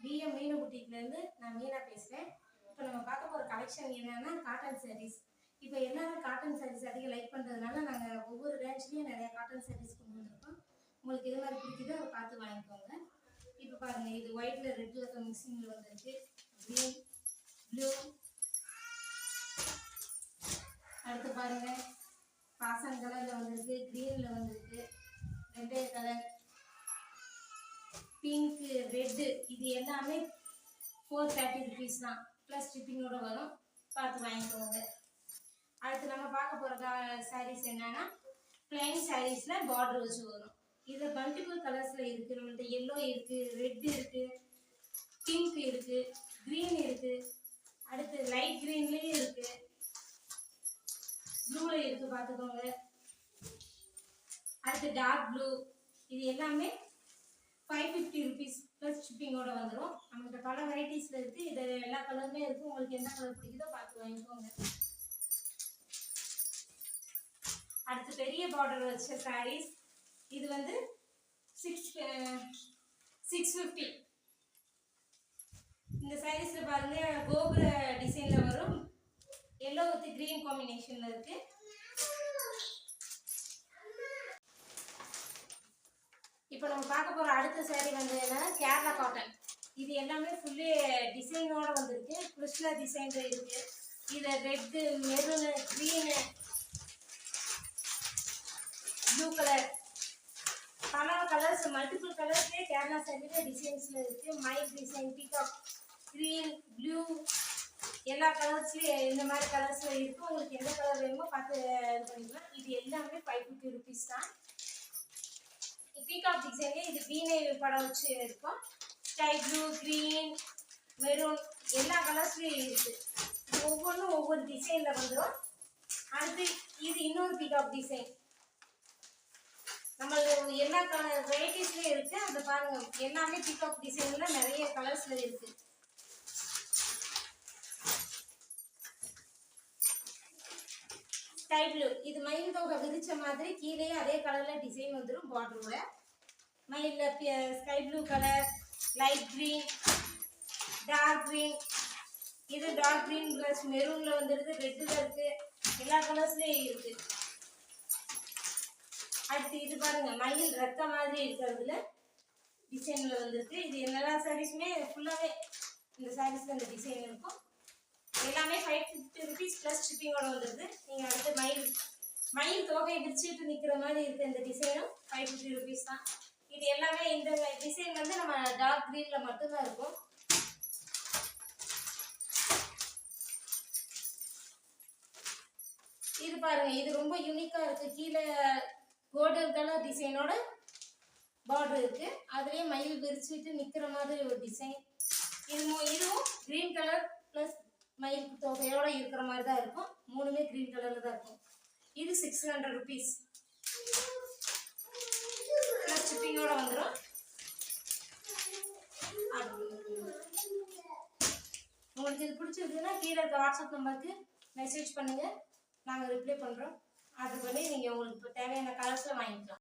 PM மீனு புட்டிக்லேருந்து நான் மீனா பேசுகிறேன். இப்போ நம்ம பார்க்க போகிற கலெக்ஷன் என்னென்னா காட்டன் சாரீஸ். இப்போ எல்லாரும் காட்டன் சாரீஸ் அதிகம் லைக் பண்ணுறதுனால நாங்கள் ஒவ்வொரு ரேஞ்ச்லேயும் நிறையா காட்டன் சாரீஸ் கொண்டு வந்திருக்கோம். உங்களுக்கு எது மாதிரி பிடிக்குதோ அதை பார்த்து வாங்கிக்கோங்க. இப்போ பாருங்கள், இது ஒயிட்டில் ரெட்டில் மிக்சிங்கில் வந்திருக்கு. க்ரீன், ப்ளூ, அடுத்து பாருங்கள் பாசன் கலரில் வந்திருக்கு, க்ரீனில் வந்திருக்கு, ரெட்டே கலர், பிங்க்கு, ரெட்டு. இது எல்லாமே 430 rupees தான், ப்ளஸ் ஷிப்பிங்கோடு வரும். பார்த்து வாங்கிக்கோங்க. அடுத்து நம்ம பார்க்க போகிற சாரீஸ் என்னன்னா பிளைன் சாரீஸில் பார்டர் வச்சு வரும். இதில் மல்டிபிள் கலர்ஸில் இருக்குது. நம்மள்ட்ட எல்லோ இருக்குது, ரெட் இருக்குது, பிங்க் இருக்குது, க்ரீன் இருக்குது, அடுத்து லைட் க்ரீன்லேயும் இருக்குது, ப்ளூவில் இருக்குது, பார்த்துக்கோங்க. அடுத்து டார்க் ப்ளூ. இது எல்லாமே 550 rupees ப்ளஸ் ஷிப்பிங்கோட வந்துடும். நம்மகிட்ட பல வெரைட்டிஸில் இருக்குது. இது எல்லா கலருமே இருக்குது. உங்களுக்கு என்ன கலர் பிடிக்குதோ பார்த்து வாங்கிக்கோங்க. அடுத்து பெரிய பார்டர் வச்ச சாரீஸ். இது வந்து 650. இந்த சாரீஸில் பாருங்க, கோபுர டிசைனில் வரும். எல்லோ வித் க்ரீன் காம்பினேஷனில் இருக்குது. இப்போ நம்ம பார்க்க போகிற அடுத்த சாரீ வந்து என்னன்னா கேரளா காட்டன். இது எல்லாமே ஃபுல்லி டிசைனோடு வந்திருக்கு. கிருஷ்ணா டிசைனில் இருக்குது. இதில் red, maroon, green, blue colour, பல கலர்ஸ், மல்டிபிள் கலர்ஸ்லேயே கேரளா சாரியிலே டிசைன்ஸில் இருக்குது. Mile design, peacock, green, blue, எல்லா கலர்ஸ்லேயும் இந்த மாதிரி கலர்ஸில் இருக்குது. உங்களுக்கு எந்த கலர் வேணுமோ பார்த்து இது பண்ணிக்கலாம். இது எல்லாமே 550 rupees தான். பீகாக் டிசைன்லேயே இது வீணை படம் வச்சு இருக்கும். ஸ்கை ப்ளூ, க்ரீன், மெரூன், எல்லா கலர்ஸ்லேயும் இருக்குது. ஒவ்வொன்றும் ஒவ்வொரு டிசைனில் வந்துடும். அடுத்து இது இன்னொரு பீகாக் டிசைன். நம்மளுக்கு எல்லா கலர் வெரைட்டிஸ்லேயும் இருக்குது. அதை பாருங்கள், எல்லாமே பீகாக் டிசைனில் நிறைய கலர்ஸில் இருக்குது. Sky blue. இது மயில் தொகை விரிச்ச மாதிரி கீழே அதே கலரில் டிசைன் வந்துடும். பார்டரோட மயிலில் sky blue colour, light green, dark green. இது டார்க் க்ரீன் ப்ளஸ் மெரூனில் வந்துடுது, ரெட்டில் இருக்குது, எல்லா கலர்ஸ்லேயும் இருக்குது. அடுத்து இது பாருங்கள், மயில் ரத்த மாதிரி இருக்கிறதுல டிசைனில் வந்துருக்கு. இது எல்லா சாரீஸுமே ஃபுல்லாகவே இந்த சாரீஸில் இந்த டிசைன் இருக்கும். எல்லாமே 550 rupees ப்ளஸ் ஷிப்பிங்கோட வந்துடுது. நீங்கள் அடுத்து மயில் தோகையை விரிச்சிட்டு நிற்கிற மாதிரி இருக்குது. இந்த டிசைனும் 550 rupees தான். இது எல்லாமே இந்த டிசைன் வந்து நம்ம டார்க் க்ரீனில் மட்டும்தான் இருக்கும். இது பாருங்க, இது ரொம்ப யூனிக்காக இருக்குது. கீழே கோல்டன் கலர் டிசைனோட பார்டர் இருக்குது. அதுலேயே மயில் விரிச்சிட்டு நிற்கிற மாதிரி ஒரு டிசைன். இதுவும் க்ரீன் கலர் ப்ளஸ் மயில் தொகையோடு இருக்கிற மாதிரி தான் இருக்கும். மூணுமே க்ரீன் கலரில் தான் இருக்கும். இது 600 rupees ப்ளஸ் ஷிப்பிங்கோட வந்துடும். உங்களுக்கு இது பிடிச்சிருக்குன்னா கீழே இருக்க வாட்ஸ்அப் நம்பருக்கு மெசேஜ் பண்ணுங்கள். நாங்கள் ரிப்ளை பண்ணுறோம். ஆர்டர் பண்ணி நீங்கள் உங்களுக்கு தேவையான கலர்ஸில் வாங்கிக்கலாம்.